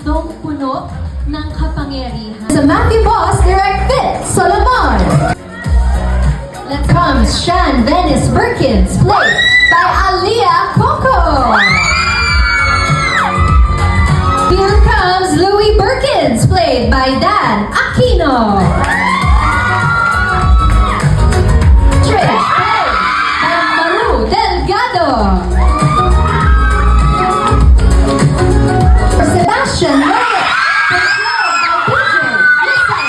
mundong puno ng kapangyarihan. Sa Matthew Boss Direct Fit, Solomon. Let's Comes Sean Venice Perkins, played by Aliyah Coco. Here comes Louis Perkins, played by Dan Aquino. Trish, played by Maru Delgado. Sebastian Loret, portrayed by PJ Rizal.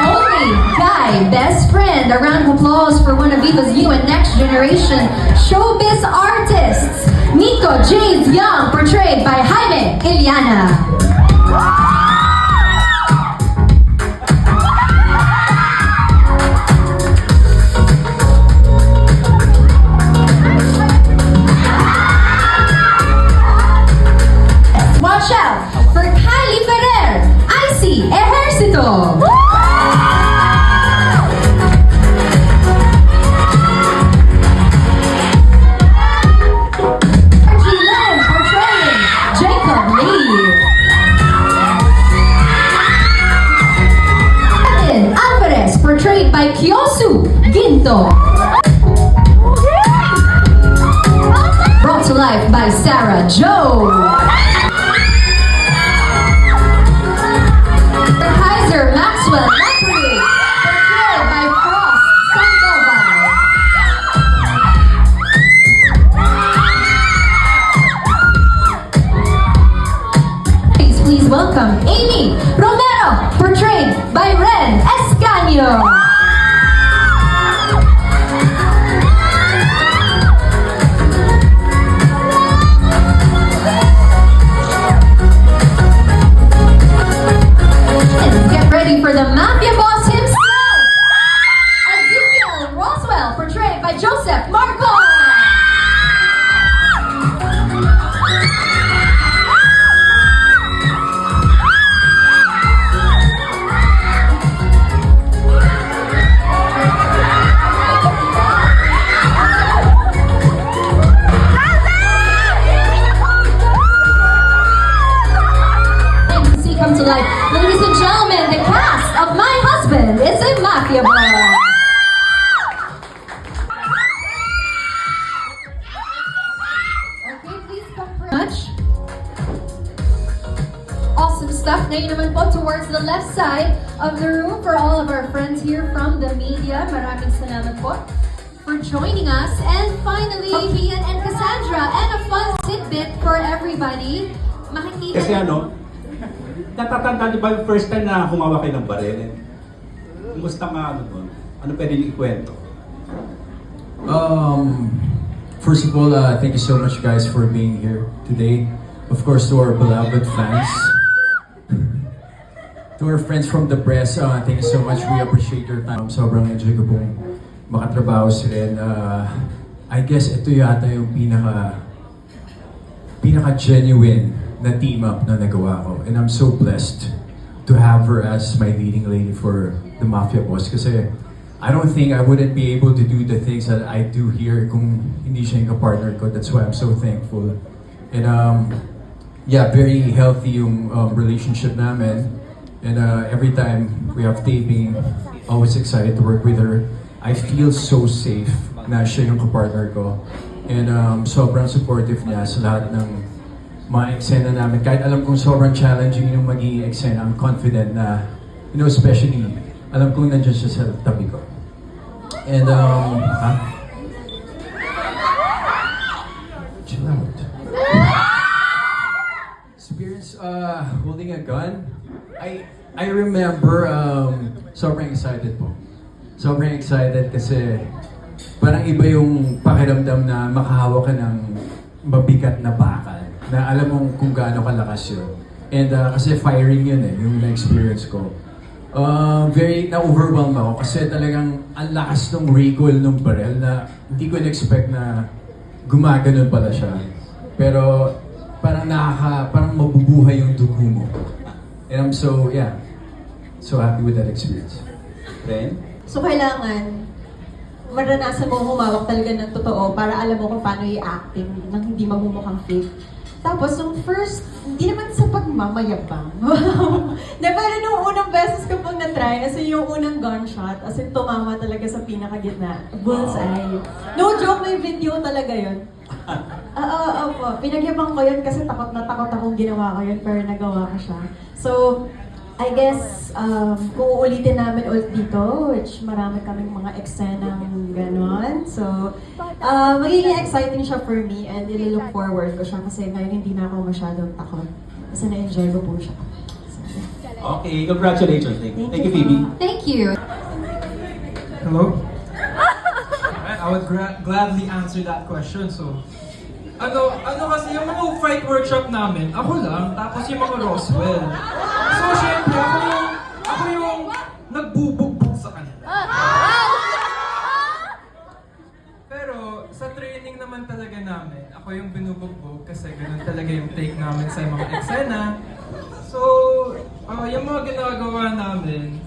Only Guy, best friend. A round of applause for one of Viva's new and next generation showbiz artists. Nico James Young, portrayed by Jaime Iliana. Watch out for Kylie Ferrer, Icy Ejercito. Archie Len portraying Jacob Lee. Evan Alvarez portrayed by Kyosu Ginto. Brought to life by Sarah Joe. Kaiser Maxwell Lepre, portrayed by Frost Sandoval. Please welcome Amy Romero, portrayed by Ren Escanio. And get ready for the Mafia Boss himself, Ezekiel Roswell, portrayed by Joseph Marco. And see come to life. Ladies and gentlemen, the cast of My Husband is a Mafia Boss. Okay, please come for much. Awesome stuff. Ngayon naman po towards the left side of the room for all of our friends here from the media. Maraming salamat po for joining us. And finally, Kian and Cassandra, and a fun tidbit for everybody. Makikita Kasi natatanda niyo ba yung first time na humawak kayo ng baril? Kumusta nga nun? Ano pwede niyo ikwento? First of all, thank you so much guys for being here today. Of course, to our beloved fans. To our friends from the press, thank you so much. We appreciate your time. Sobrang enjoy ko pong makatrabaho si Ren. I guess ito yata yung pinaka-genuine na team up na nagawa ko. And I'm so blessed to have her as my leading lady for the Mafia Boss. Kasi I don't think I wouldn't be able to do the things that I do here kung hindi siya yung partner ko. That's why I'm so thankful. And yeah, very healthy yung relationship namin. And every time we have taping, always excited to work with her. I feel so safe na siya yung kapartner ko. And sobrang supportive niya sa lahat ng mga eksena namin. Kahit alam kong sobrang challenging yung magiging eksena, I'm confident na, you know, especially, alam kong nandiyan siya sa tabi ko. And, chill out. Experience holding a gun. I remember, sobrang excited po. Sobrang excited kasi parang iba yung pakiramdam na makahawak ka ng mabigat na bakal. Na alam mong kung gaano kalakas yun. And kasi firing yun yung na-experience ko. Very na-overwhelm ako kasi talagang ang lakas ng recoil ng barrel na hindi ko na-expect na gumaganon pala siya. Pero parang parang mabubuhay yung dugo mo. And I'm so happy with that experience. Ren? So, kailangan maranasan mo humawak talaga ng totoo para alam mo kung paano i-acting nang hindi mamumukhang fake. Tapos, nung first, hindi naman sa pagmamayabang. Na parang nung unang beses ko pong na-try, as in yung unang gunshot, as in tumama talaga sa pinakagitna. Bullseye. No joke, may video talaga yun. Opo. Pinagyabang ko yun kasi takot na takot akong ginawa ko yun, pero nagawa ko siya. So, I guess, kung uulitin namin ulit dito, which marami kaming mga eksenang ganon. So, magiging exciting siya for me and look forward ko siya kasi ngayon hindi na ako masyadong takot. Kasi na-enjoy ko po siya. So, Okay, congratulations. Thank you, Phoebe. Thank you. Hello? I would gladly answer that question. So, ano kasi yung mga fight workshop namin, ako lang, tapos yung mga Roswell. So, syempre, ako yung nagbubugbog sa kanila. Pero, sa training naman talaga namin, ako yung binubugbog kasi ganun talaga yung take namin sa mga eksena. So, yung mga ginagawa namin,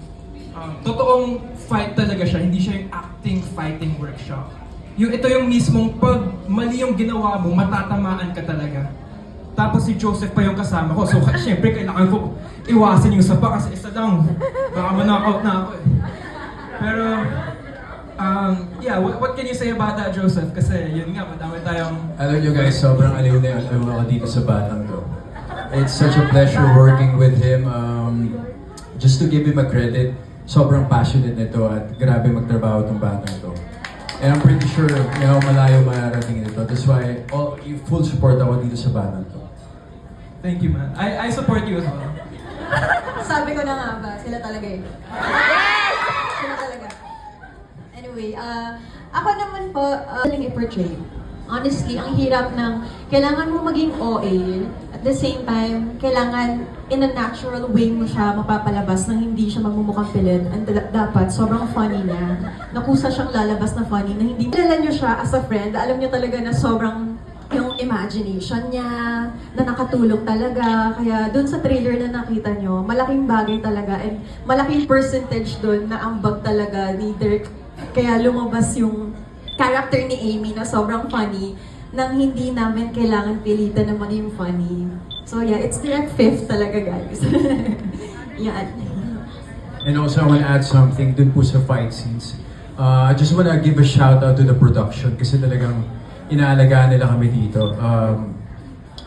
totoong fight talaga siya, hindi siya yung acting fighting workshop. Ito yung mismong pag mali yung ginawa mo, matatamaan ka talaga. Tapos si Joseph pa yung kasama ko, so syempre kailangan ko iwasan yung sapa kasi isa lang, baka ma-knockout na ako eh. Pero, yeah, what can you say about that, Joseph? Kasi yun nga, madami tayong... Alam nyo guys, sobrang aliw na aliw ako dito sa batang to. It's such a pleasure working with him. Just to give him a credit, sobrang passionate nito at grabe magtrabaho itong batang to. And I'm pretty sure malayo mararating nito. That's why full support ako dito sa batang to. Thank you, man. I support you as well. sabi ko na nga ba, sila talaga eh. Sila talaga. Anyway, ako naman po, i-portray. Honestly, ang hirap ng kailangan mo maging OA, at the same time, kailangan in a natural way mo siya mapapalabas nang hindi siya magmumukhang pilit. And dapat, sobrang funny niya. Nakusa siyang lalabas na funny na hindi kilala niyo siya as a friend. Alam niyo talaga na sobrang yung imagination niya, na nakatulong talaga. Kaya dun sa trailer na nakita niyo, malaking bagay talaga and malaking percentage dun na ambag talaga ni Direk. Kaya lumabas yung character ni Amy na sobrang funny nang hindi namin kailangan pilitan na maging funny. So yeah, it's direct fifth talaga guys. Yan. And also, I want to add something dun po sa fight scenes. I just want to give a shout out to the production kasi talagang inaalagaan nila kami dito.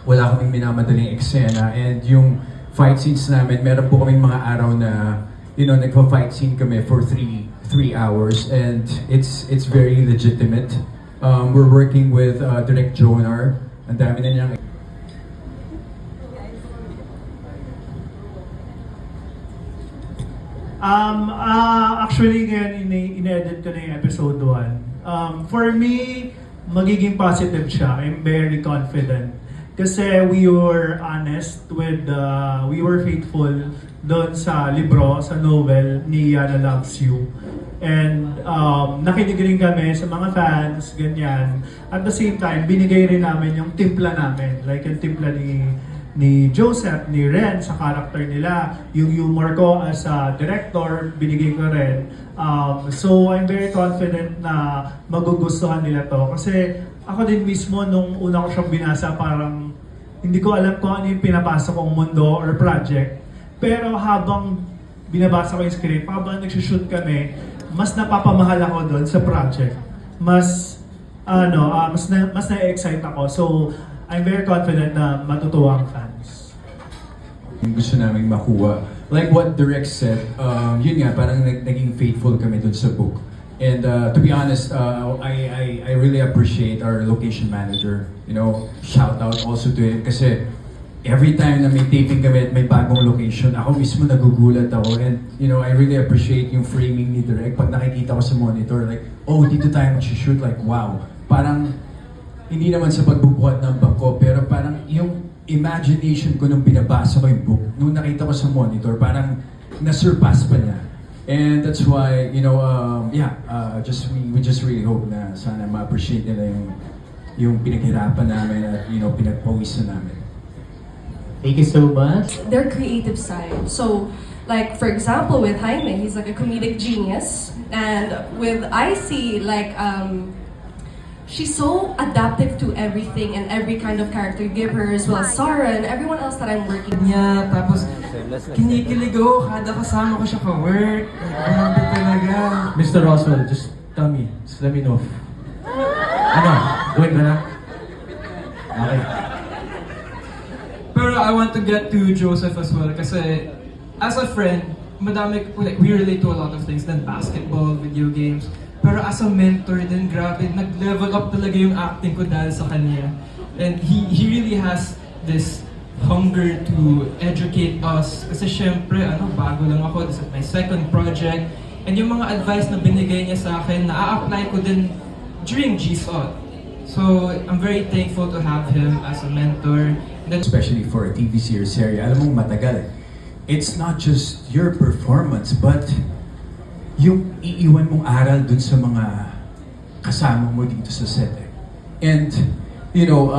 Wala kaming minamadaling eksena and yung fight scenes namin, meron po kaming mga araw na nagpa-fight scene kami for 3 hours and it's very legitimate. We're working with Direct Jonar. Ang dami na niyang actually ngayon in-edit ko na yung episode 1. For me, magiging positive siya. I'm very confident. Kasi we were honest with, we were faithful doon sa libro, sa novel ni Yana Loves You. And nakinig rin kami sa mga fans, ganyan. At the same time, binigay rin namin yung timpla namin. Like yung timpla ni Joseph, ni Ren sa character nila. Yung humor ko as a director, binigay ko rin. So I'm very confident na magugustuhan nila to. Kasi ako din mismo, nung una ko siyang binasa, parang hindi ko alam kung ano yung pinapasok kong mundo or project. Pero habang binabasa ko yung script, habang nagsushoot kami, mas napapamahal ako doon sa project. Mas na-excite ako. So, I'm very confident na matutuwa ang fans. Yung gusto namin makuha. Like what Direk said, yun nga, parang naging faithful kami dun sa book. And to be honest, I really appreciate our location manager. Shout out also to him kasi every time na may taping kami at may bagong location, ako mismo nagugulat ako. And I really appreciate yung framing ni Direk. Pag nakikita ko sa monitor, like, oh, dito tayo mag-shoot, like, wow. Parang, hindi naman sa pagbubuhat ng bangko, pero parang yung imagination ko nung binabasa ko yung book, nung nakita ko sa monitor, parang na-surpass pa niya. And that's why, we just really hope na sana ma-appreciate nila yung pinaghirapan namin at, pinagpawisan namin. Thank you so much. Their creative side. So, Like, for example, with Jaime, he's like a comedic genius. And with Icy, like, she's so adaptive to everything and every kind of character you give her, as well as Sarah and everyone else that I'm working with. Niya, tapos kinikilig ako kada kasama ko siya ka-work. Grabe talaga. Mr. Roswell, just tell me, just let me know. Ano? Going ka na? Okay. Pero I want to get to Joseph as well kasi as a friend, madami, like, we relate to a lot of things than basketball, video games. Pero as a mentor din, grabe, nag-level up talaga yung acting ko dahil sa kanya. And he really has this hunger to educate us. Kasi syempre, bago lang ako, this is my second project. And yung mga advice na binigay niya sa akin, na-apply ko din during GSOT. So, I'm very thankful to have him as a mentor. And then, Especially for a TV series, serye, alam mong matagal. It's not just your performance, but yung iiwan mong aral dun sa mga kasama mo dito sa set. And, you know,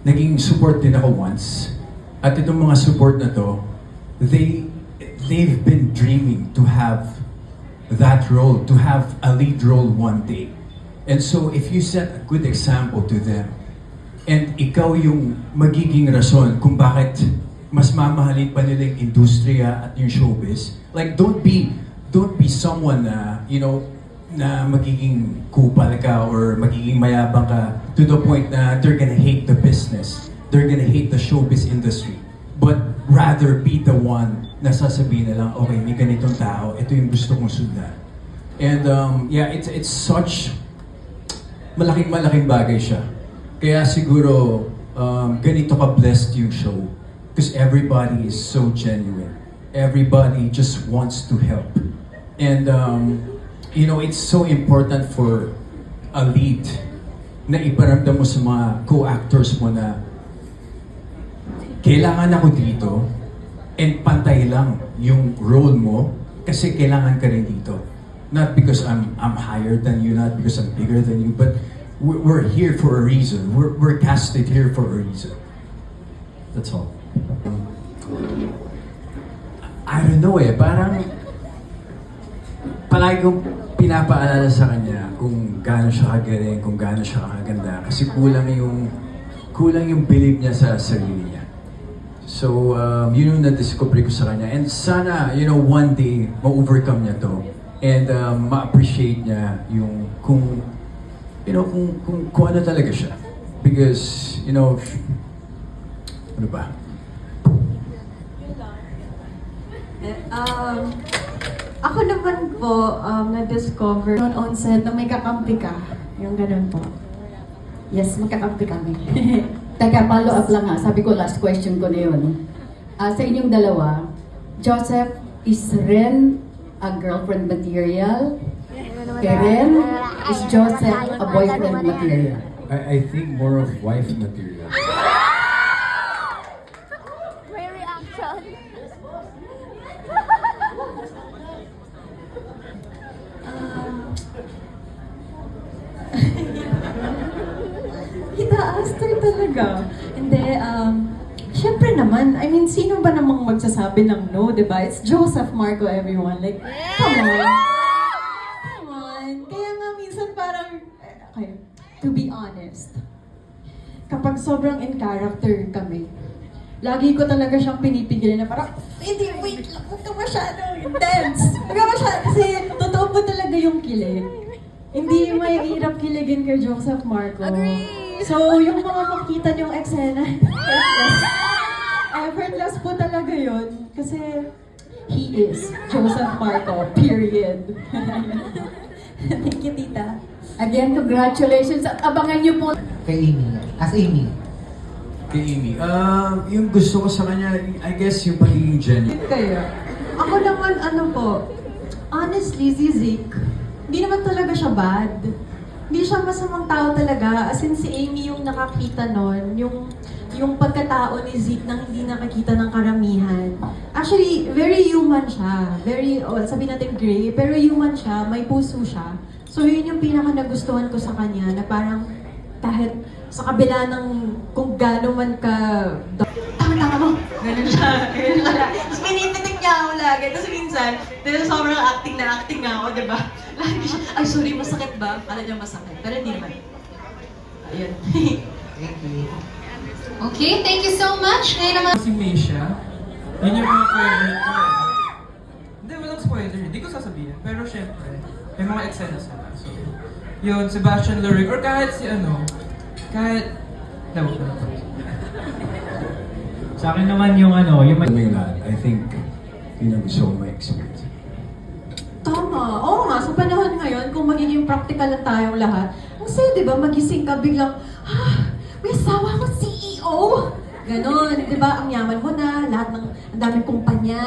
naging support din ako once. At itong mga support na to, they've been dreaming to have that role, to have a lead role one day. And so, if you set a good example to them, and ikaw yung magiging rason kung bakit mas mamahalin pa nila yung industriya at yung showbiz, like, don't be someone na, you know, na magiging kupal ka or magiging mayabang ka to the point na they're gonna hate the business, they're gonna hate the showbiz industry, but rather be the one na sasabihin na lang, okay, may ganitong tao, ito yung gusto kong sundan. And yeah, it's such malaking bagay siya. Kaya siguro ganito ka-blessed yung show because everybody is so genuine. Everybody just wants to help. And you know, it's so important for a lead na iparamdam mo sa mga co-actors mo na kailangan ako dito and pantay lang yung role mo kasi kailangan ka rin dito. Not because I'm higher than you, not because I'm bigger than you, but we're here for a reason. We're casted here for a reason. That's all. I don't know parang palagi kong pinapaalala sa kanya kung gaano siya kagaling, kung gaano siya kaganda. Kasi kulang yung believe niya sa sarili niya. So, yun yung na-discover ko sa kanya. And sana, you know, one day, ma-overcome niya to. And ma-appreciate niya yung kung ano talaga siya. Because, you know, ano ba? Ako naman po, na-discover noon on set na may kakampi ka. Yung ganun po. Yes, magkakampi kami. Teka, follow up lang ha. Sabi ko, last question ko na yun. Sa inyong dalawa, Joseph, is Ren a girlfriend material? Karen, is Joseph a boyfriend material? I think more of wife material. May reaction. Ita-aster talaga. Hindi, syempre naman, I mean, sino ba namang magsasabi ng no, di ba? It's Joseph Marco, everyone. Like, come on. Come on. Kaya nga minsan parang, okay, to be honest, kapag sobrang in character kami, lagi ko talaga siyang pinipigilan na parang, hindi, wait lang, huwag ka masyado intense. Huwag ka masyado, kasi totoo po talaga yung kilig. Hindi may hirap kiligin kay Joseph Marco. Agree! So, yung mga makita niyong eksena, effortless po talaga yun. Kasi, he is Joseph Marco, period. Thank you, tita. Again, congratulations at abangan niyo po. Kay Amy. As Amy. Kay Amy, yung gusto ko sa kanya, I guess yung pagiging genuine. Kaya, ako naman, honestly, si Zeke, hindi naman talaga siya bad. Hindi siya masamang tao talaga. As in, si Amy yung nakakita nun, yung pagkatao ni Zeke nang hindi nakakita ng karamihan. Actually, very human siya. Very, sabihin natin gray, pero human siya, may puso siya. So, yun yung pinaka nagustuhan ko sa kanya, na parang kahit sa kabila ng kung gaano man ka ang tama mo. Ganun siya. Tapos pinipitik niya ako lagi. Tapos minsan, dahil sobrang acting nga ako, di ba? Lagi siya, ay sorry, masakit ba? Kala niya masakit. Pero hindi naman. Ayun. Thank you. Okay, thank you so much. Ngayon naman, Si Misha, yun yung mga favorite ko. Hindi, walang spoiler. Hindi ko sasabihin. Pero syempre, may mga eksena sila. So, yun, Sebastian Lurig, or kahit si kahit, lawag ko na po. Sa akin naman yung Kaming lahat, I think, yun ang gusto ko ma-experience. Tama. Oo nga, sa panahon ngayon, kung magiging practical lang tayong lahat, ang saya, di ba, magising ka biglang, may asawa ako CEO! Ganon, di ba, ang yaman mo na, lahat ng, ang daming kumpanya,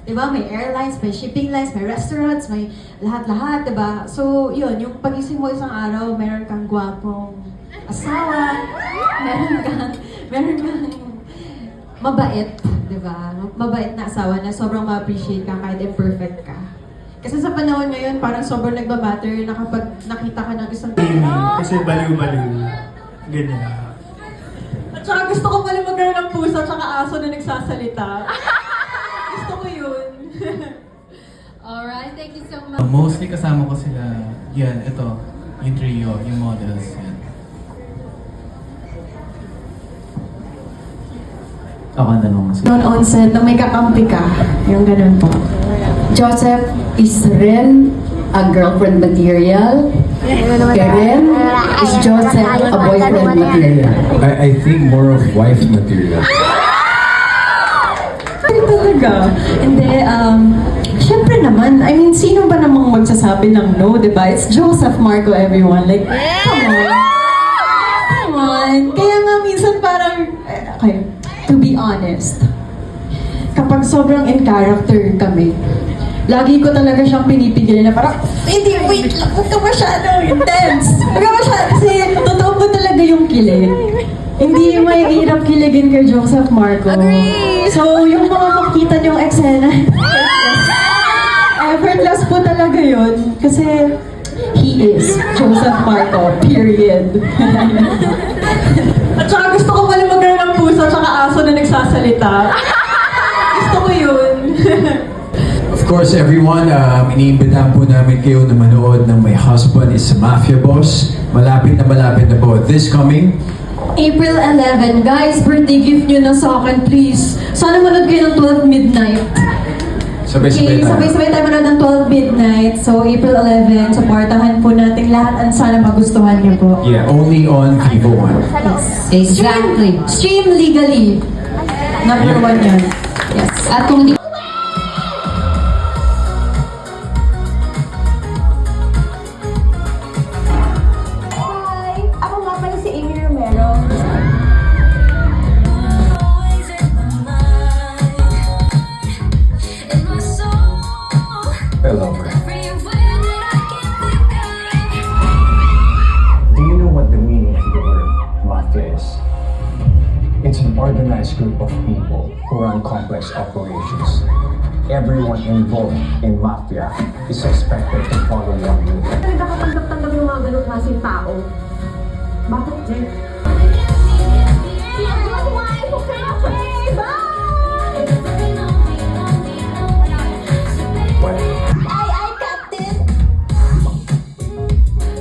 di ba, may airlines, may shipping lines, may restaurants, may lahat-lahat, di ba? So, yun, yung pagising mo isang araw, meron kang gwapong asawa, meron kang mabait, di ba? Mabait na asawa na sobrang ma-appreciate ka kahit imperfect ka. Kasi sa panahon ngayon, parang sobrang nagmamatter na kapag nakita ka ng isang kasi baliw-baliw. Ganyan. At saka gusto ko pala magkaroon ng puso at saka aso na nagsasalita. Gusto ko yun. alright, thank you so much. Mostly kasama ko sila, yan, ito, yung trio, yung models, yan. Ako ang tanong kasi. Noon on set, na may kakampi ka. Yung ganun po. Joseph is Ren a girlfriend material? Karen is Joseph a boyfriend material? I think more of wife material. Ay, talaga. Hindi, syempre naman, I mean, sino ba namang magsasabi ng no, di ba? It's Joseph Marco, everyone. Like, come on. Come on. Kaya nga minsan parang, okay, to be honest, kapag sobrang in character kami, lagi ko talaga siyang pinipigilan na parang, hindi, wait lang, huwag ka masyado intense. Huwag ka masyado, kasi totoo po talaga yung kilig. Hindi may hirap kiligin kay Joseph Marco. So, yung mga makita niyong eksena, effortless po talaga yun. Kasi, he is Joseph Marco, period. At saka gusto ko pala magkaroon ng puso at saka aso na nagsasalita. Gusto ko yun. Of course, everyone, iniimbitahan po namin kayo na manood ng My Husband is a Mafia Boss. Malapit na po. This coming April 11, guys, birthday gift nyo na sa akin, please. Sana manood kayo ng 12 midnight. Sabay-sabay tayo. Sabay-sabay tayo manood ng 12 midnight. So, April 11, supportahan po natin lahat at sana magustuhan niyo po. Yeah, only on Vivo One. Exactly. Stream legally. Number 1 yun. Yes. At kung hindi Hi! Ako nga pala si Amy Romero. I love her. Do you know what the meaning of the word mafia is? It's an organized group of people who run complex operations. Everyone involved in mafia is expected to follow one rule. Nagkakatanggap-tanggap yung mga ganong klaseng tao. Bakit, Jen?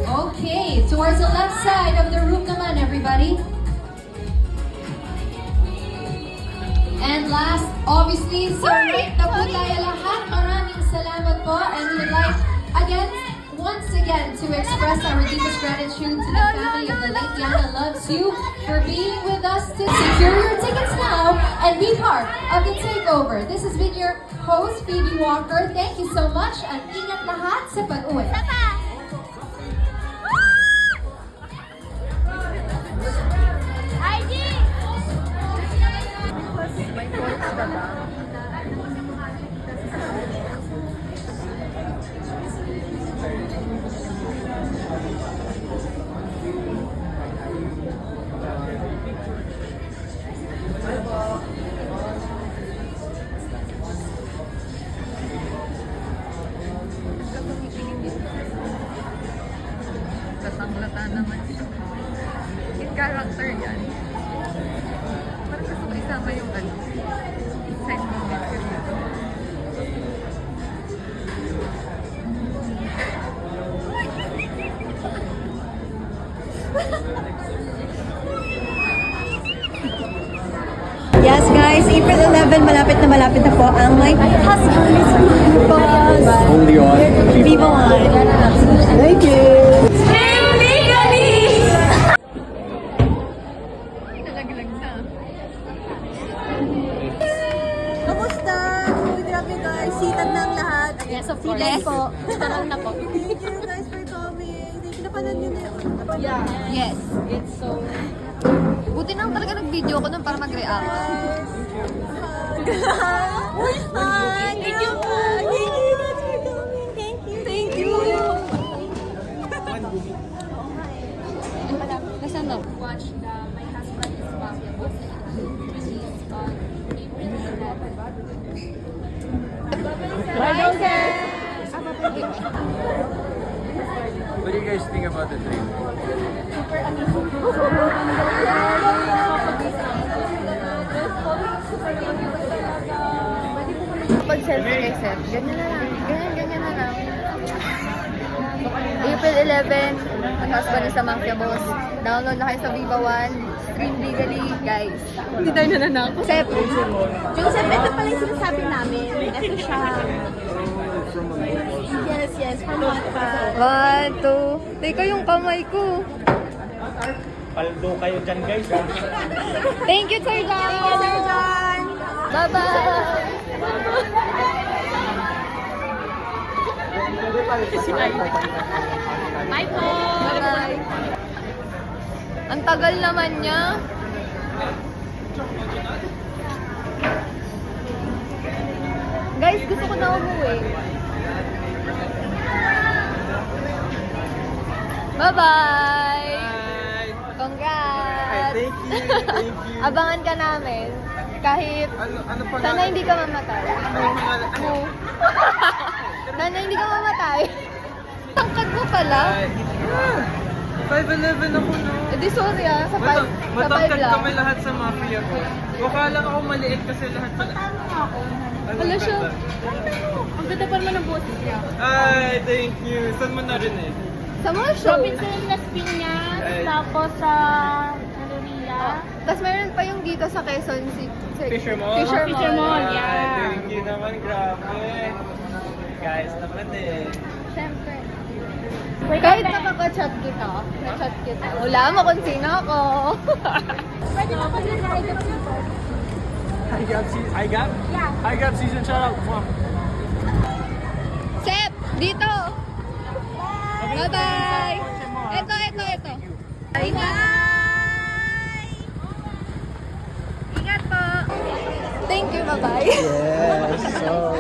Okay, towards the left side of the room naman, everybody. And last, obviously, sa right na po tayo lahat. Maraming salamat po. And we would like, again, once again, to express our deepest gratitude to the family of the late Yana Loves You for being with us to secure your tickets now and be part of the takeover. This has been your host, Phoebe Walker. Thank you so much at ingat lahat sa pag-uwi. malapit na po ang my husband's boss. Only on Viva One. Thank you. Kamusta? Uy, grabe guys. Sitad na ang lahat. Yes, of course. Yes po. Tarang na po. Thank you guys for coming. Thank you. Napanood nyo na yun. Yes, it's so... Buti nang talaga nag-video ko nun para mag-react. Hi! Thank you po. Thank you guys for coming. Thank you. Thank you. Nasaan daw? Watch the My Husband is Mafia book, which is on April 11. What do you guys think about the trailer? Pag selfie kay Seth, ganyan na lang. Ganyan na lang. April 11, My Husband is a Mafia Boss. Download na kayo sa Viva One. Stream legally, guys. Hindi tayo nananang. Seth, Joseph, ito pala yung sinasabi namin. Ito siya. Yes, from Wattpad. 1, 2. Teka yung kamay ko. Paldo kayo dyan guys. Thank you, Sir John. Thank you, Sir John. Bye-bye. Bye po. Bye-bye. Ang tagal naman niya. Guys, gusto ko na umuwi. Bye-bye. Congrats. Thank you. Abangan ka namin. Kahit sana hindi ka mamatay. Sana hindi ka mamatay. Tangkad mo pala. 5'11 ako, no? Eh di sorry sa 5 Matangkad lang. kami lahat sa mafia ko. Mukha lang ako maliit kasi lahat pala. Wala siya. Ang ganda pa naman ng boses niya. Ay, thank you. Saan mo narinig? Sa mga show. Robinson Las Piñas, tapos sa Manila. Tapos meron pa yung dito sa Quezon City. Fisher Mall? Fisher Fisher Mall, Mall. yeah. Ay, thank you naman. Grabe. Guys, naman eh. Siyempre. Kahit nakaka-chat kita, na-chat kita. Wala mo kung sino ako. Pwede mo pag-ride up dito. I got season shout out. Sep, dito. Bye-bye. Ito. Bye-bye. Ingat po. Thank you, bye-bye. Yes. So